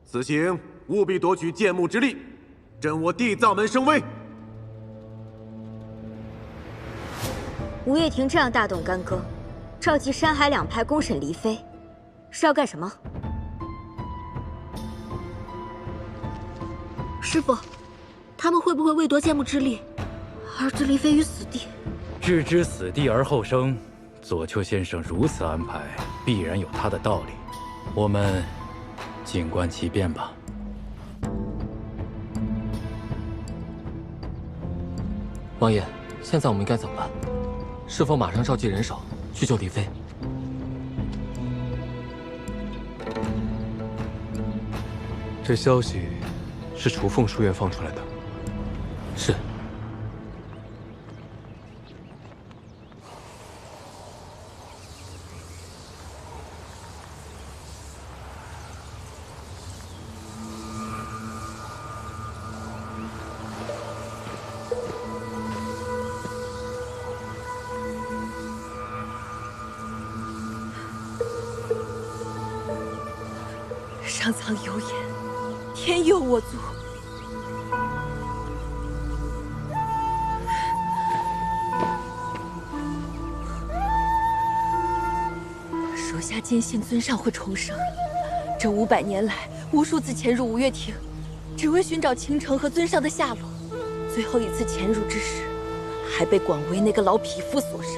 此行务必夺取剑幕之力，振我地藏门声威。吴月亭这样大动干戈，召集山海两派公审黎妃，是要干什么？师傅，他们会不会为夺剑幕之力而置黎妃于死地？置之死地而后生，左丘先生如此安排，必然有他的道理。我们静观其变吧。王爷，现在我们应该怎么办？是否马上召集人手去救黎妃？这消息是雏凤书院放出来的。是。上苍有眼，天佑我族。属下坚信尊上会重生。这500年来，无数次潜入五岳亭，只为寻找倾城和尊上的下落。最后一次潜入之时，还被广为那个老匹夫所伤。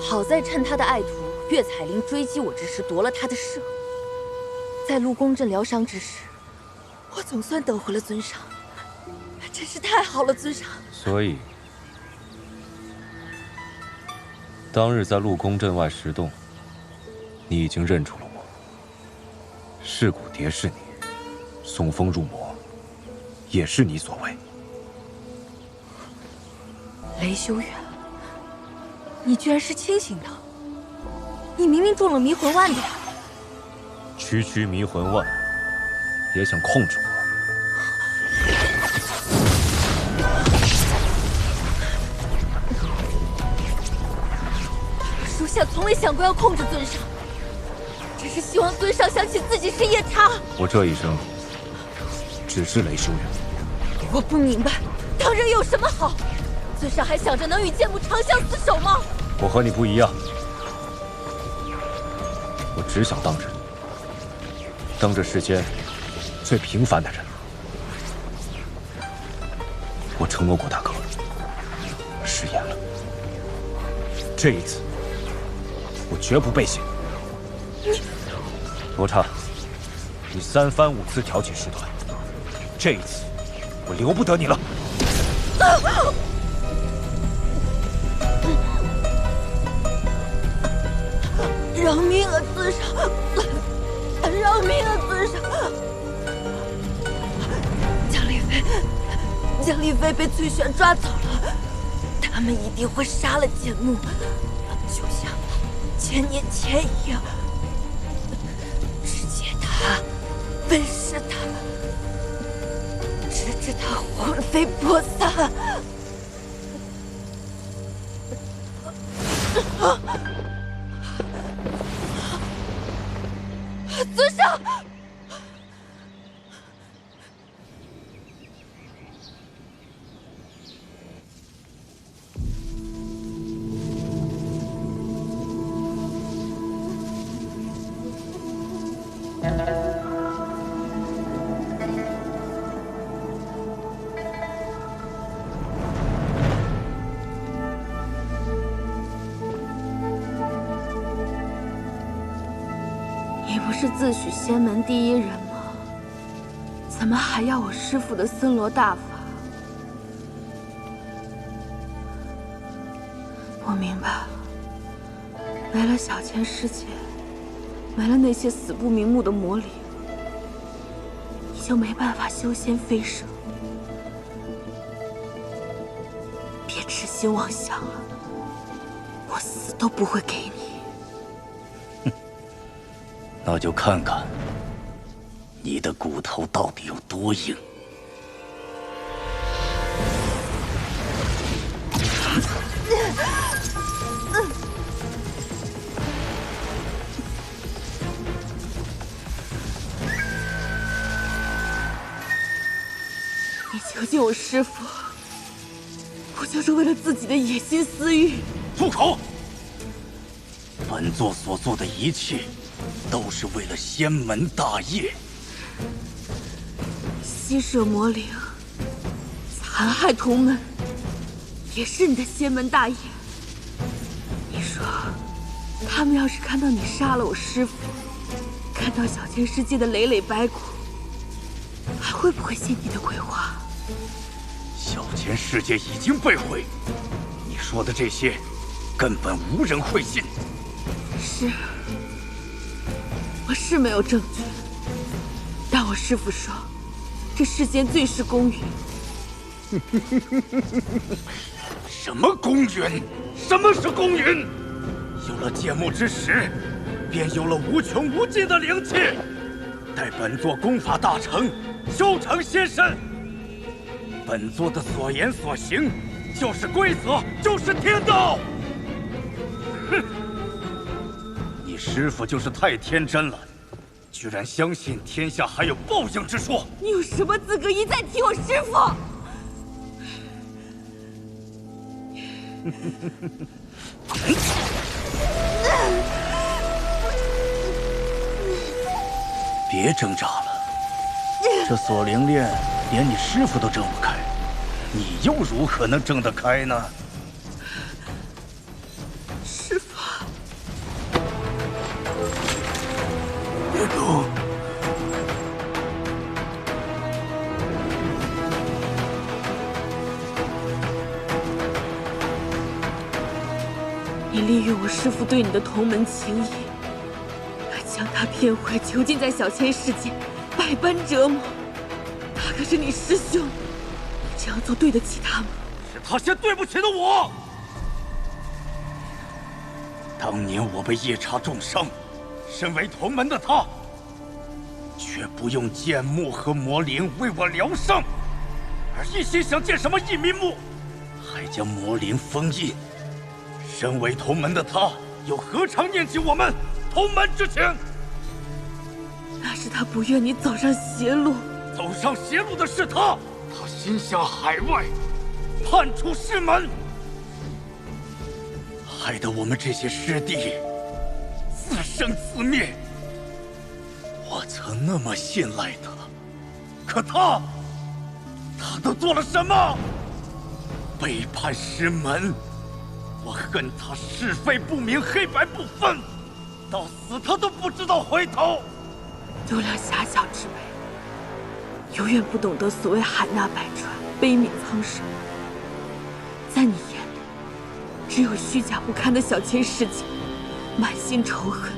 好在趁他的爱徒岳彩玲追击我之时夺了他的舍。在陆公镇疗伤之时，我总算得回了尊上，真是太好了，尊上。所以，当日在陆公镇外石洞，你已经认出了我。噬骨蝶是你，送风入魔，也是你所为。雷修远，你居然是清醒的！你明明中了迷魂丸的呀！区区迷魂丸，也想控制我？属下从未想过要控制尊上，只是希望尊上想起自己是夜叉。我这一生只是雷修远。我不明白，当人有什么好？尊上还想着能与剑幕长相厮守吗？我和你不一样，我只想当人，当这世间最平凡的人。我承诺过大哥，食言了。这一次，我绝不背信。罗刹，你3番5次挑起事端，这一次我留不得你了。饶命啊，尊上！饶命啊，尊上！江丽妃被翠璇抓走了，他们一定会杀了剑幕，就像千年前一样，肢解他，分尸他，直至他魂飞魄散。尊上！你不是自诩仙门第一人吗？怎么还要我师父的森罗大法？我明白了，没了小千世界，没了那些死不瞑目的魔灵，你就没办法修仙飞升。别痴心妄想了，我死都不会给你。那就看看你的骨头到底有多硬。囚禁我师父，不就是为了自己的野心私欲？住口！本座所做的一切，都是为了仙门大业。吸舍魔灵，残害同门，也是你的仙门大业。你说，他们要是看到你杀了我师父，看到小千世界的累累白骨，还会不会信你的鬼话？小千世界已经被毁，你说的这些，根本无人会信。是，我是没有证据，但我师父说，这世间最是公允。什么公允？什么是公允？有了剑幕之时，便有了无穷无尽的灵气。待本座功法大成，修成仙身，本座的所言所行，就是规则，就是天道。哼！你师父就是太天真了，居然相信天下还有报应之说。你有什么资格一再提我师父？别挣扎了，这锁灵链连你师父都挣不开，你又如何能挣得开呢？师父，别动！你利用我师父对你的同门情谊，将他骗回，囚禁在小千世界，百般折磨。他可是你师兄，你这样做对得起他吗？是他先对不起了我。当年我被夜叉重伤，身为同门的他，却不用剑幕和魔灵为我疗伤，而一心想建什么异民墓，还将魔灵封印。身为同门的他，又何尝念及我们同门之情？那是他不愿你走上邪路。走上邪路的是他，他心向海外，叛出师门，害得我们这些师弟自生自灭。我曾那么信赖他，可他都做了什么？背叛师门。我恨他是非不明，黑白不分，到死他都不知道回头。度量狭小之辈，永远不懂得所谓海纳百川，悲悯苍生。在你眼里，只有虚假不堪的小千世界，满心仇恨，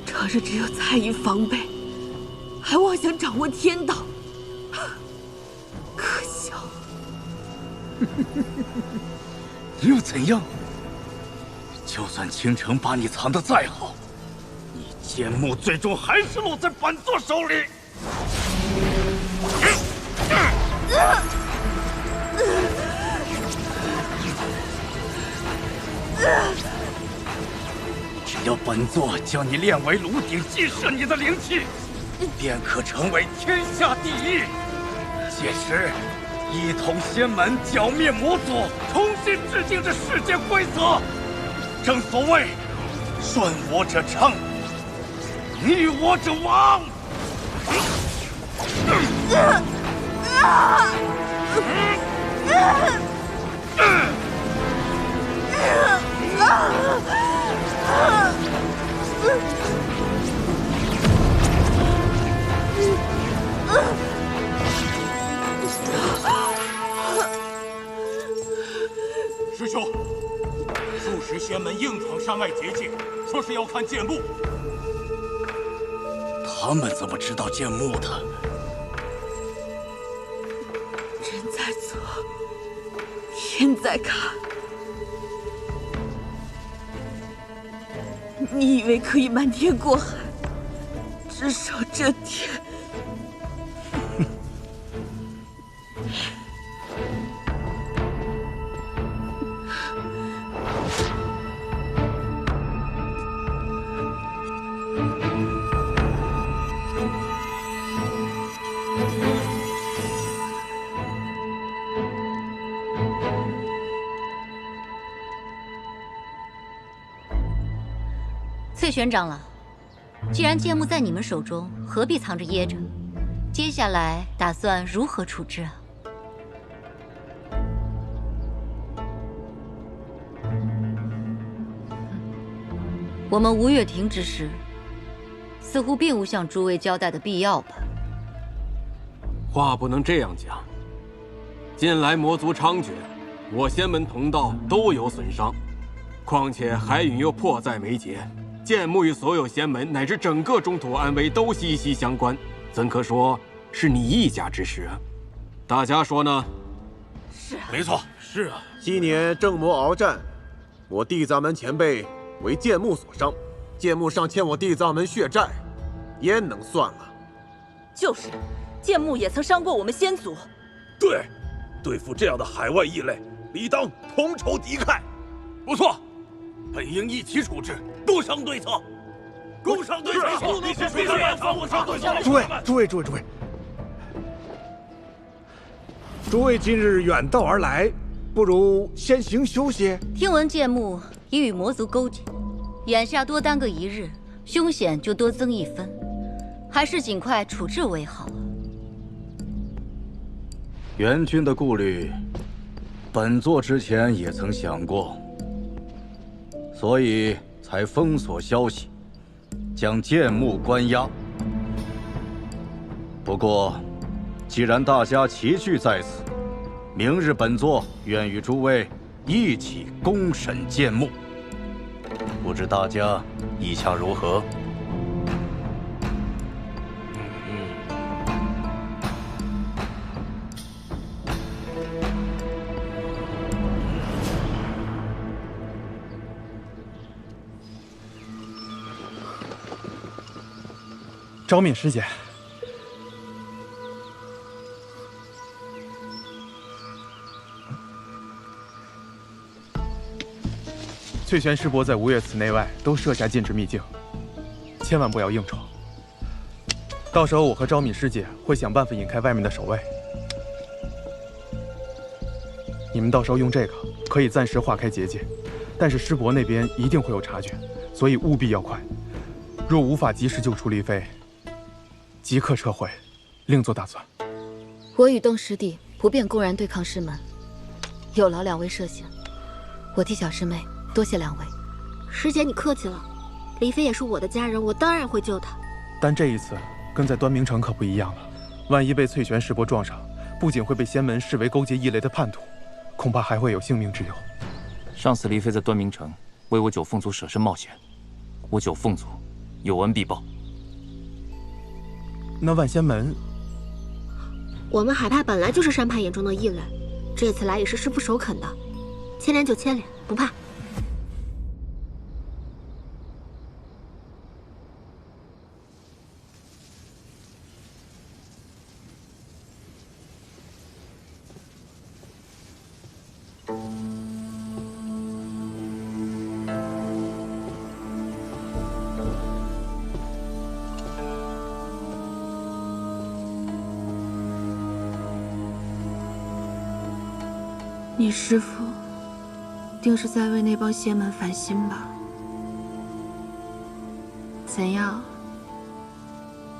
常人只有猜疑防备，还妄想掌握天道，可笑！又怎样？就算倾城把你藏得再好，你剑幕最终还是落在本座手里。只要本座将你炼为炉鼎，祭摄你的灵气，便可成为天下第一。届时，一统仙门，剿灭魔族，重新制定这世界规则。正所谓，顺我者昌，逆我者亡。师兄，数十仙门硬闯山外结界，说是要看剑幕。他们怎么知道剑幕的？人在做，天在看。你以为可以瞒天过海，只手遮天？翠玄长老，既然剑幕在你们手中，何必藏着掖着？接下来打算如何处置啊？我们吴越庭之事，似乎并无向诸位交代的必要吧？话不能这样讲。近来魔族猖獗，我仙门同道都有损伤，况且海允又迫在眉睫，剑幕与所有仙门乃至整个中土安危都息息相关，怎可说是你一家之事？大家说呢？是啊，没错，是啊。昔年正魔鏖战，我地藏门前辈为剑幕所伤，剑幕尚欠我地藏门血债，焉能算了？就是，剑幕也曾伤过我们仙族。对，对付这样的海外异类，理当同仇敌忾。不错，本应一起处置，共商对策。共商对策，必须共商对策。诸位，诸位今日远道而来，不如先行休息。听闻剑幕已与魔族勾结，眼下多耽搁一日，凶险就多增一分，还是尽快处置为好啊。元君的顾虑，本座之前也曾想过，所以才封锁消息，将剑幕关押。不过，既然大家齐聚在此，明日本座愿与诸位一起公审剑幕，不知大家意下如何？昭敏师姐，翠玄师伯在吴越寺内外都设下禁止秘境，千万不要硬闯。到时候我和昭敏师姐会想办法引开外面的守卫。你们到时候用这个可以暂时化开结界，但是师伯那边一定会有察觉，所以务必要快。若无法及时救出黎妃，即刻撤回，另作打算。我与邓师弟不便公然对抗师门，有劳两位涉险。我替小师妹多谢两位。师姐，你客气了。黎妃也是我的家人，我当然会救她。但这一次跟在端明城可不一样了，万一被翠玄师伯撞上，不仅会被仙门视为勾结异类的叛徒，恐怕还会有性命之忧。上次黎妃在端明城为我九凤族舍身冒险，我九凤族有恩必报。那万仙门，我们海派本来就是山派眼中的异类，这次来也是师父首肯的，牵连就牵连，不怕。你师父定是在为那帮邪门烦心吧？怎样？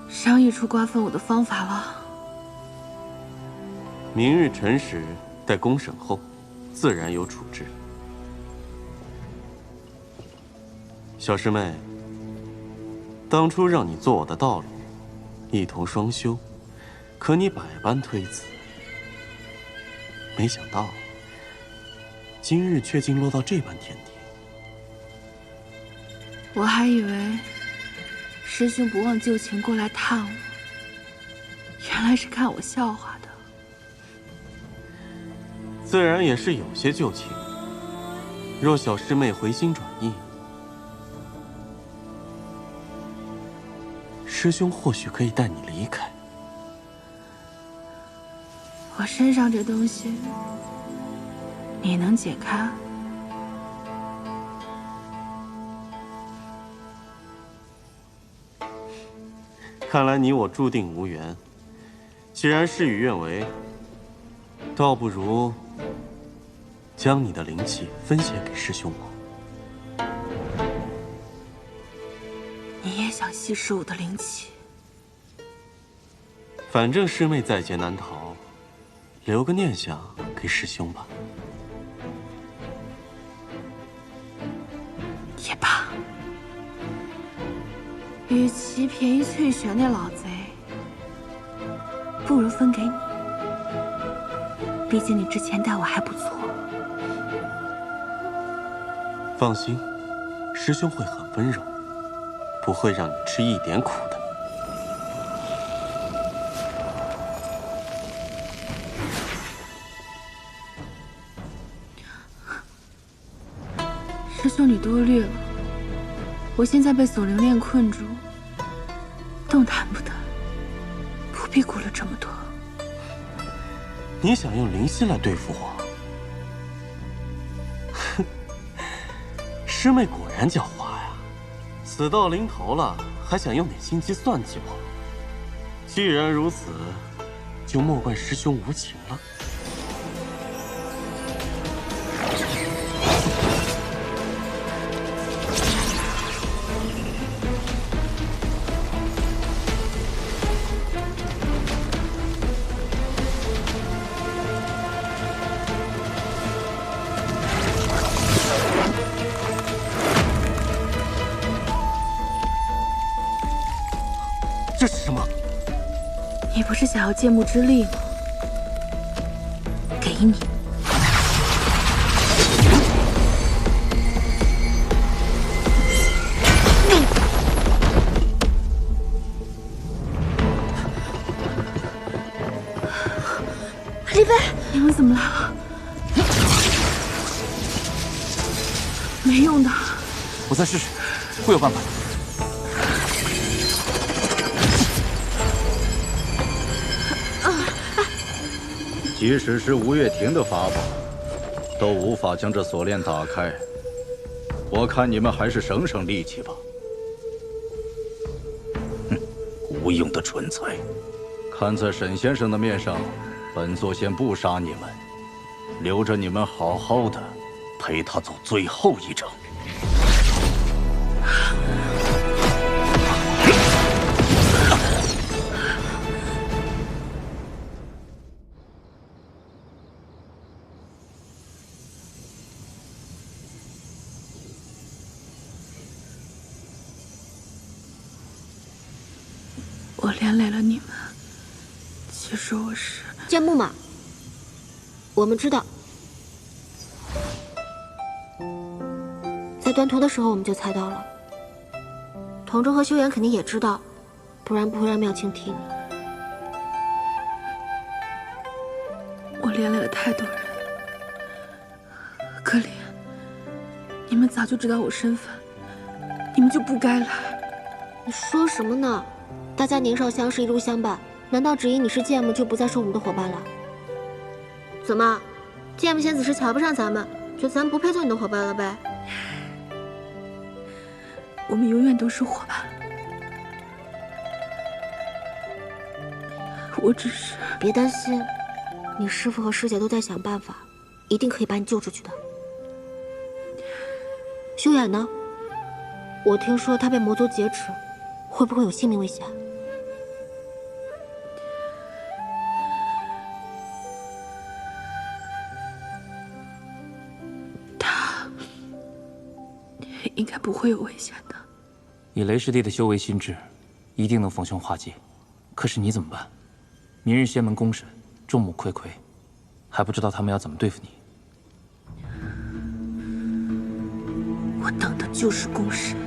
商议出瓜分我的方法了？明日辰时，待公审后，自然有处置。小师妹，当初让你做我的道侣，一同双修，可你百般推辞，没想到今日却竟落到这般田地。我还以为师兄不忘旧情过来探我，原来是看我笑话的。自然也是有些旧情。若小师妹回心转意，师兄或许可以带你离开。我身上这东西，你能解开？看来你我注定无缘。既然事与愿违，倒不如将你的灵气分写给师兄我。吸食我的灵气。反正师妹在劫难逃，留个念想给师兄吧。也罢，与其便宜翠璇那老贼，不如分给你。毕竟你之前待我还不错。放心，师兄会很温柔，不会让你吃一点苦的。师兄，你多虑了。我现在被锁灵链困住，动弹不得，不必顾虑这么多。你想用灵犀来对付我？哼，师妹果然狡猾呀！死到临头了，还想用点心机算计我。既然如此，就莫怪师兄无情了。这是什么？你不是想要剑幕之力吗？给你。李飞，你们怎么来了？没用的。我再试试，会有办法的。即使是吴月婷的法宝，都无法将这锁链打开。我看你们还是省省力气吧。哼，无用的蠢材！看在沈先生的面上，本座先不杀你们，留着你们好好的陪他走最后一程。我连累了你们，其实我是剑幕嘛，我们知道，在端图的时候我们就猜到了。童中和修言肯定也知道，不然不会让妙清替你。我连累了太多人，可怜你们早就知道我身份，你们就不该来。你说什么呢？大家年少相识，一路相伴，难道只因你是剑幕就不再是我们的伙伴了？怎么，剑幕仙子是瞧不上咱们，觉得咱们不配做你的伙伴了呗？我们永远都是伙伴。我只是……别担心，你师父和师姐都在想办法，一定可以把你救出去的。修远呢？我听说他被魔族劫持，会不会有性命危险？应该不会有危险的。以雷师弟的修为心智，一定能逢凶化吉。可是你怎么办？明日仙门公审，众目睽睽，还不知道他们要怎么对付你。我等的就是公审。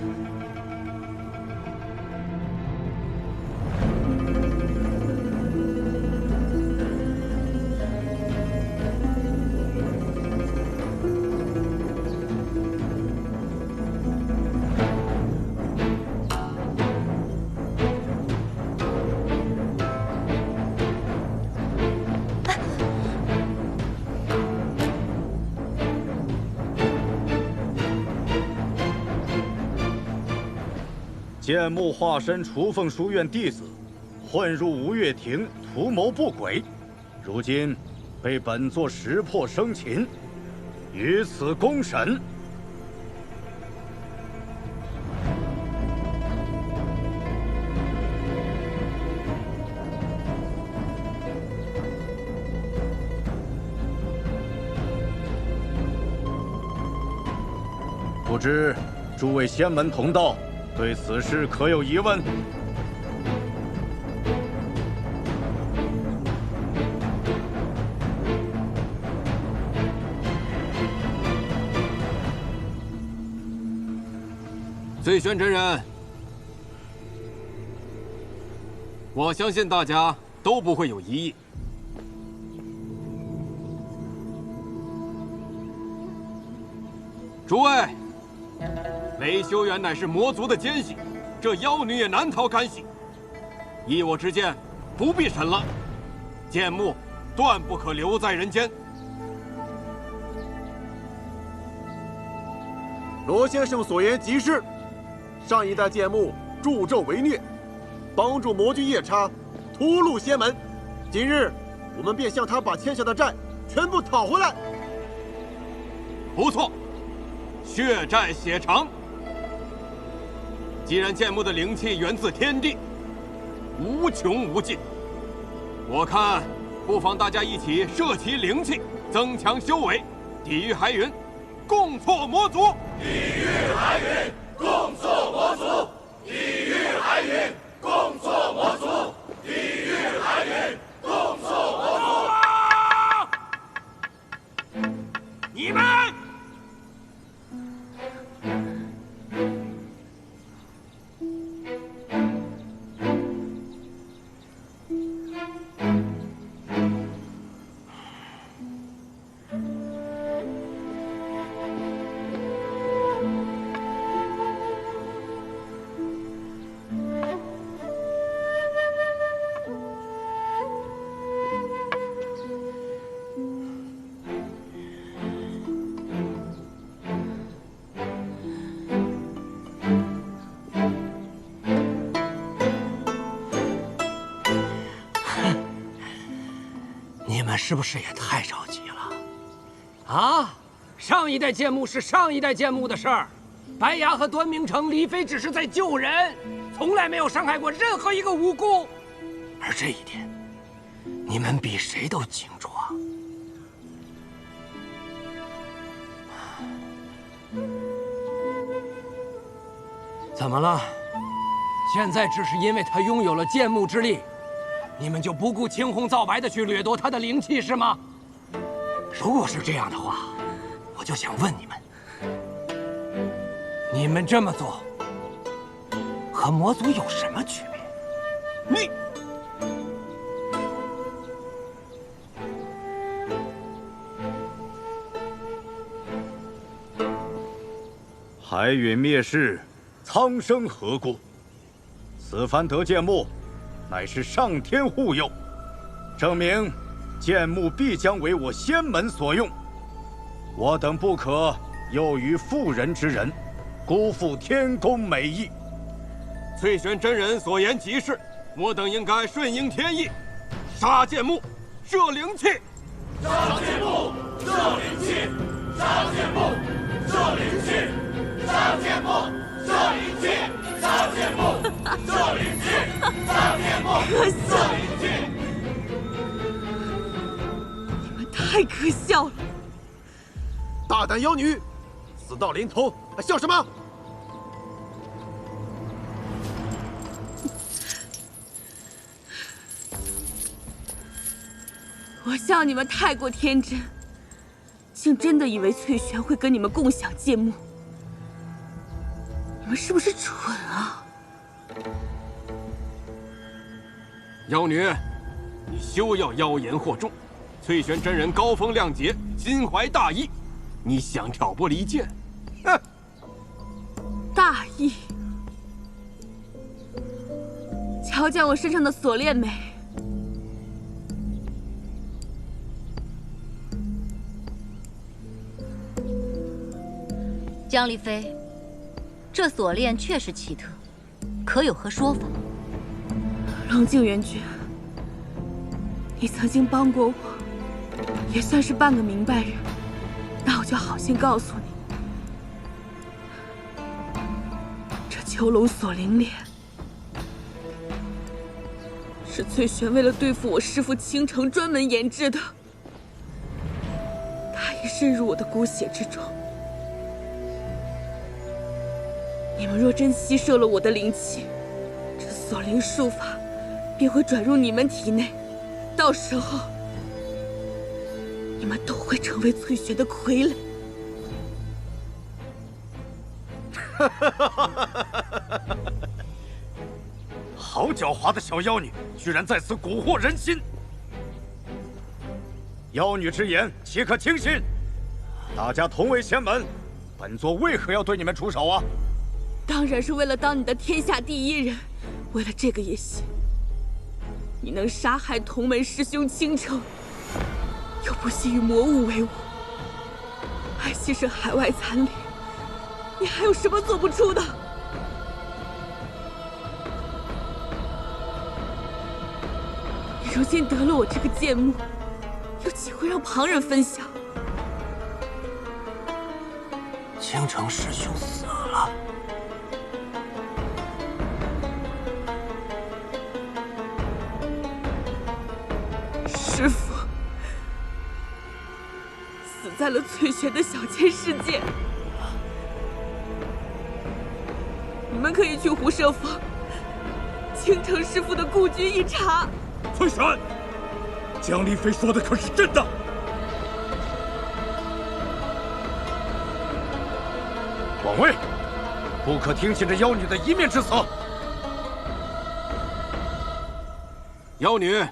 剑幕化身雏凤书院弟子，混入吴月亭，图谋不轨，如今被本座识破生擒，于此公审。不知诸位仙门同道对此事可有疑问？醉玄真人，我相信大家都不会有疑义。诸位，雷修远乃是魔族的奸细，这妖女也难逃干系。依我之见，不必审了，剑木断不可留在人间。罗先生所言极是。上一代剑木助纣为虐，帮助魔君夜叉屠戮仙门。今日我们便向他把欠下的债全部讨回来。不错，血债血偿。既然剑木的灵气源自天地，无穷无尽，我看不妨大家一起摄其灵气，增强修为，抵御海云，共挫魔族。抵御海云，共挫魔族。抵御海云，共挫魔族。抵御海云，共挫魔族。你们！是不是也太着急了？啊！上一代剑幕是上一代剑幕的事儿，白牙和端明城、黎飞只是在救人，从来没有伤害过任何一个无辜。而这一点，你们比谁都清楚啊！怎么了？现在只是因为他拥有了剑幕之力？你们就不顾青红皂白的去掠夺他的灵气是吗？如果是这样的话，我就想问你们：你们这么做和魔族有什么区别？海陨灭世，苍生何故？此番得剑幕，乃是上天护佑，证明剑幕必将为我仙门所用。我等不可囿于妇人之仁，辜负天公美意。翠玄真人所言极是，我等应该顺应天意，杀剑幕，摄灵气。杀剑幕，摄灵气。杀剑幕，摄灵气。杀剑幕，摄灵气。杀剑幕，摄灵气。杀剑幕，摄灵气。你们太可笑了！大胆妖女，死到临头还笑什么？我笑你们太过天真，竟真的以为翠璇会跟你们共享剑幕。你们是不是蠢啊？妖女，你休要妖言惑众。翠璇真人高风亮节，心怀大义，你想挑拨离间？哼！大义？瞧见我身上的锁链没？江离飞，这锁链确实奇特，可有何说法？冷静，元君，你曾经帮过我，也算是半个明白人。那我就好心告诉你，这囚笼锁灵链是翠璇为了对付我师父倾城专门研制的。他已渗入我的骨血之中，你们若真吸摄了我的灵气，这锁灵术法便会转入你们体内，到时候你们都会成为翠璇的傀儡。好狡猾的小妖女，居然在此蛊惑人心！妖女之言，岂可轻信？大家同为仙门，本座为何要对你们出手啊？当然是为了当你的天下第一人。为了这个也行。你能杀害同门师兄倾城，又不惜与魔物为伍，还牺牲海外残灵，你还有什么做不出的？你如今得了我这个剑幕，又岂会让旁人分享？倾城师兄死了。师父死在了翠璇的小千世界。你们可以去狐舍坊，倾城师父的故居一查。翠璇，江丽妃说的可是真的？广卫，不可听信这妖女的一面之词。妖女，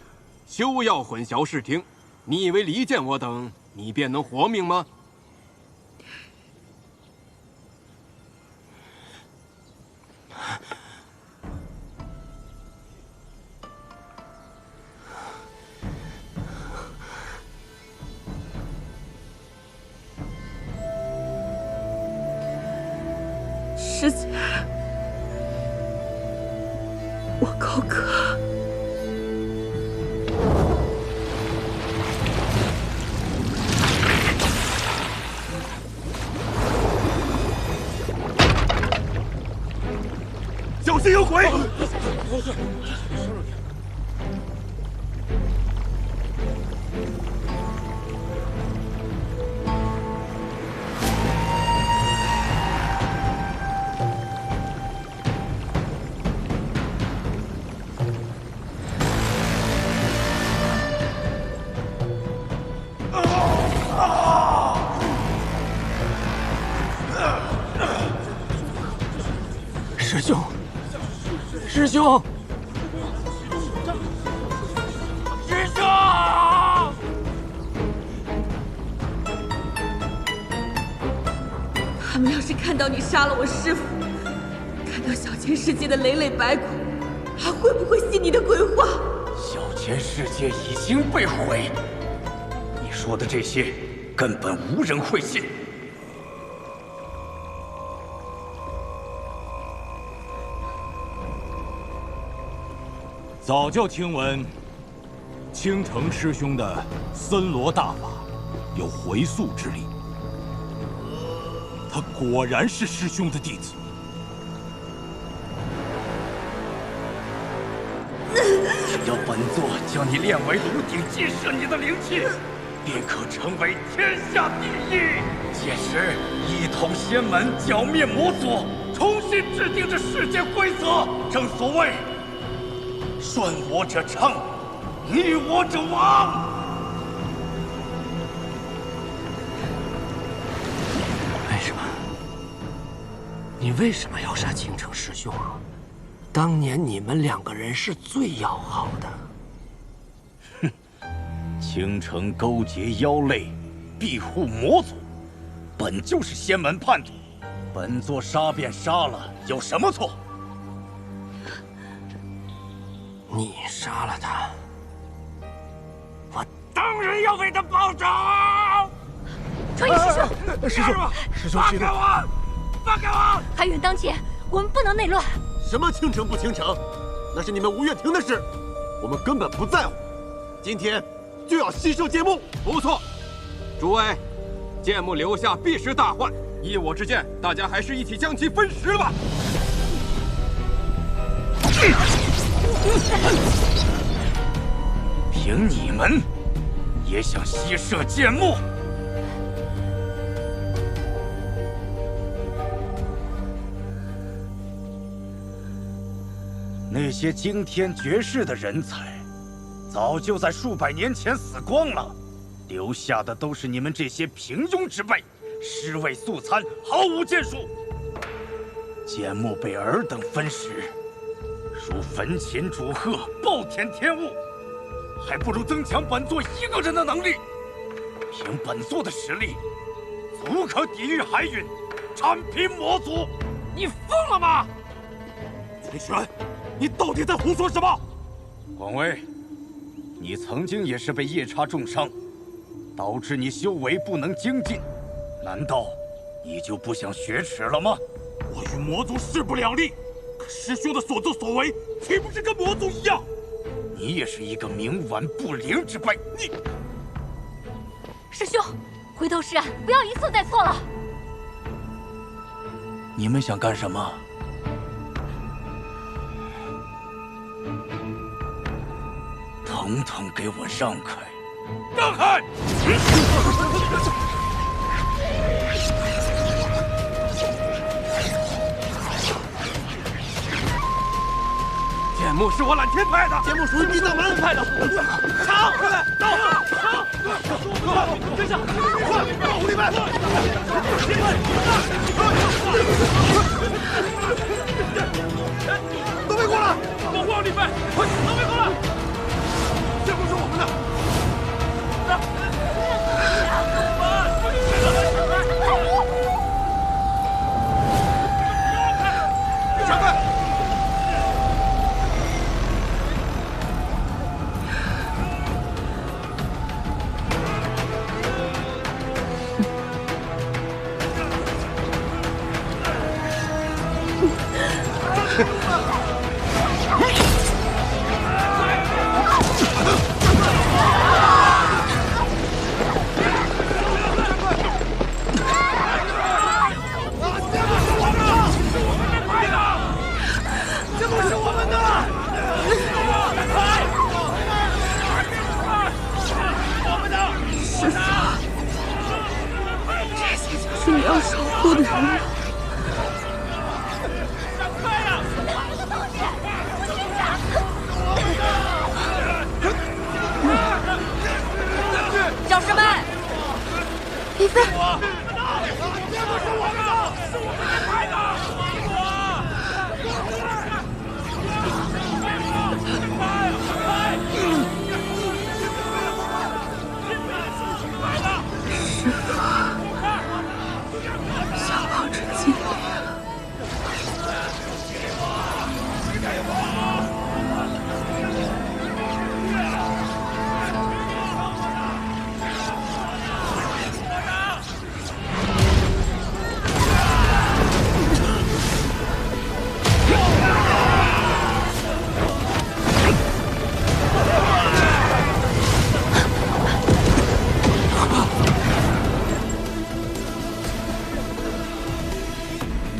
休要混淆视听！你以为离间我等，你便能活命吗？师姐，我口渴。小心有鬼！师兄，师兄，师兄！他们要是看到你杀了我师父，看到小千世界的累累白骨，还会不会信你的鬼话？小千世界已经被毁，你说的这些根本无人会信。早就听闻倾城师兄的森罗大法有回溯之力，他果然是师兄的弟子。只要本座将你炼为炉鼎，激射你的灵气，便可成为天下第一。届时一统仙门，剿灭魔族，重新制定这世界规则。正所谓。顺我者昌，逆我者亡。为什么？你为什么要杀倾城师兄啊？当年你们两个人是最要好的。哼，倾城勾结妖类，庇护魔族，本就是仙门叛徒。本座杀便杀了，有什么错？你杀了他，我当然要为他报仇！传音师兄，放开我！放开我！海远当前，我们不能内乱。什么倾城不倾城，那是你们吴月亭的事，我们根本不在乎。今天就要吸收剑幕。不错，诸位，剑幕留下必是大患。依我之见，大家还是一起将其分食吧。凭你们，也想吸摄剑幕？那些惊天绝世的人才，早就在数百年前死光了，留下的都是你们这些平庸之辈，尸位素餐，毫无建树。剑幕被尔等分食，如焚琴煮鹤，暴殄天物，还不如增强本座一个人的能力。凭本座的实力，足可抵御海允，铲平魔族。你疯了吗？崔玄，你到底在胡说什么？广威，你曾经也是被夜叉重伤，导致你修为不能精进，难道你就不想雪耻了吗？我与魔族势不两立，可师兄的所作所为岂不是跟魔族一样？你也是一个冥顽不灵之辈。你，师兄，回头是岸，不要一错再错了。你们想干什么？统统给我让开！让开！剑幕是我揽天派的，剑幕属于地藏门派的。抢！快来，到！抢！快，跟上！快，保护你们！都别过来！保护好你们！快，都别过来！剑幕是我们的。闪开！是你要守护的人吗？教师们，李飞，小宝这尽力了。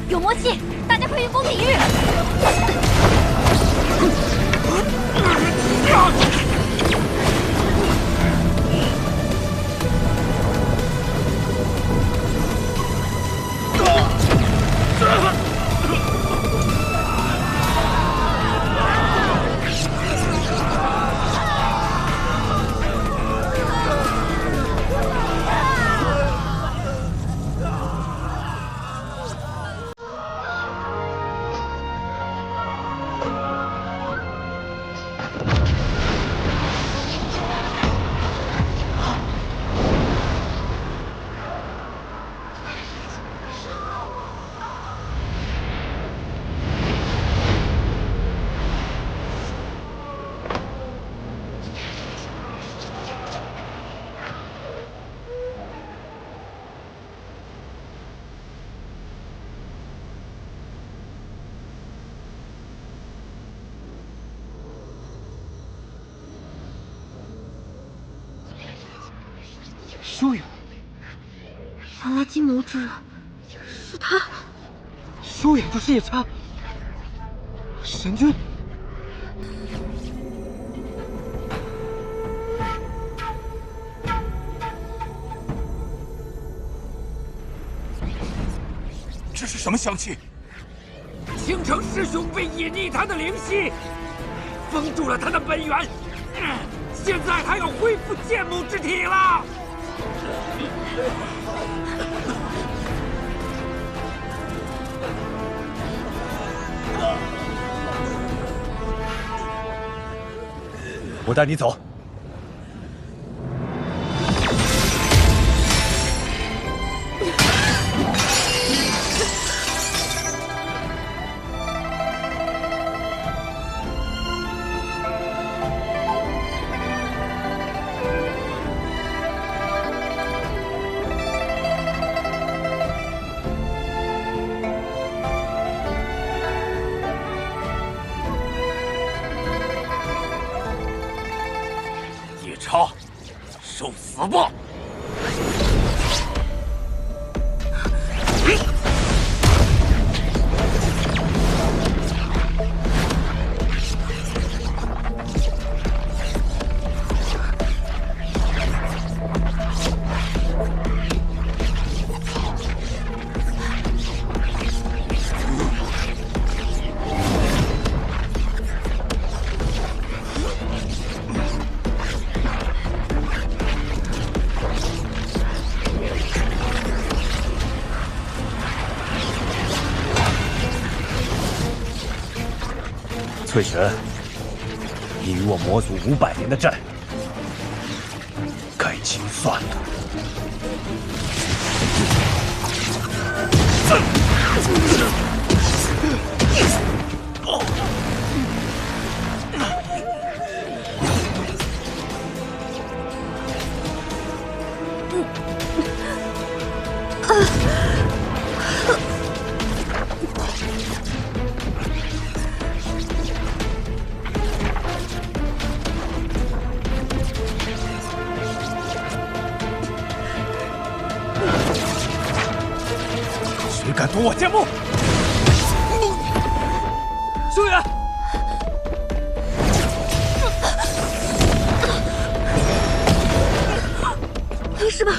有默契，大家快运风体一日。修远，原来金眸之人是他。修远就是夜叉，神君。这是什么香气？青城师兄被隐匿他的灵犀，封住了他的本源，现在他要恢复剑母之体了。我带你走。受死吧！翠神，你与我魔族500年的债，该清算的。谁敢夺我剑幕？修远，没事吧？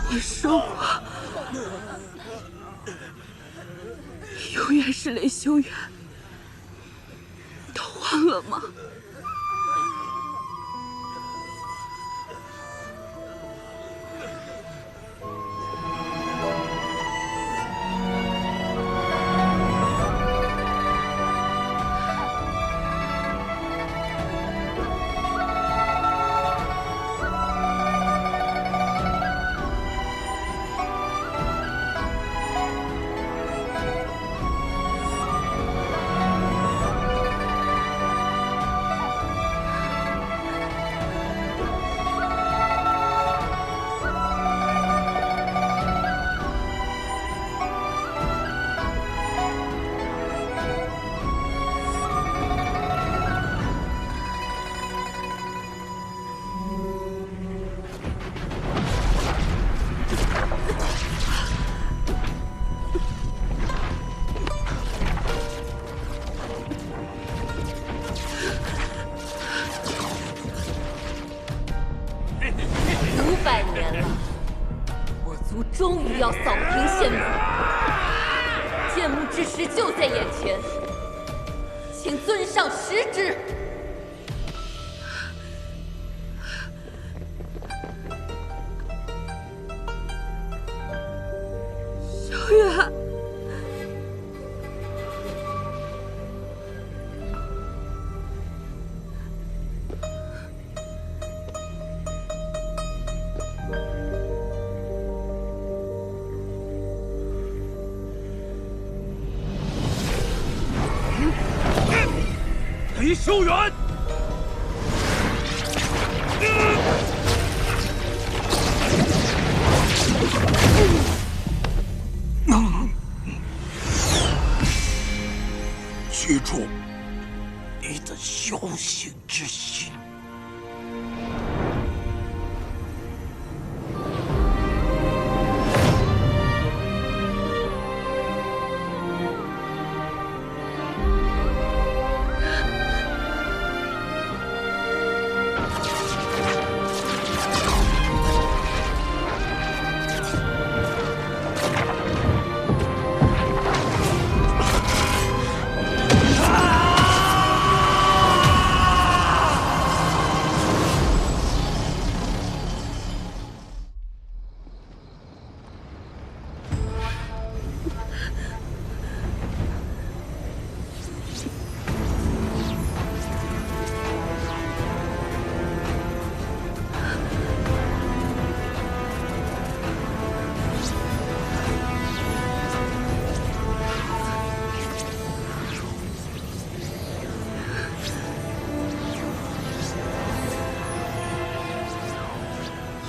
你说过，永远是雷修远，都忘了吗？500年了，我族终于要扫平仙母，剑幕之时就在眼前，请尊上食之。修远，雷修远，记住你的修行之心。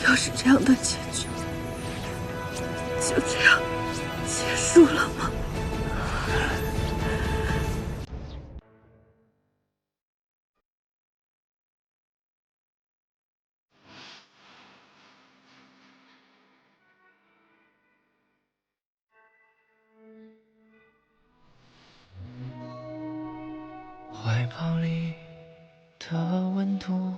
就是这样的结局，就这样结束了吗？怀抱里的温度。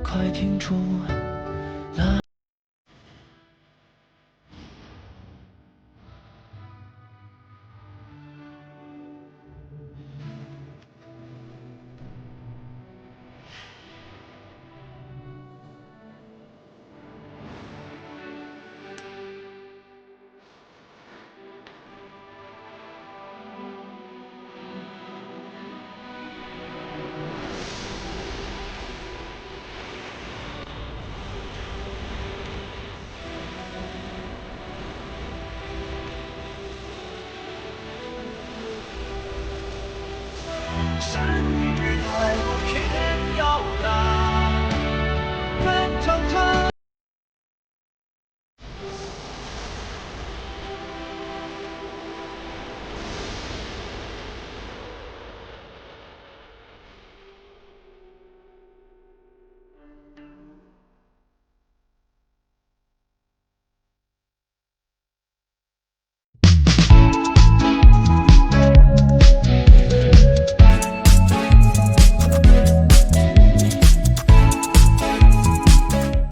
快停住！那山与海。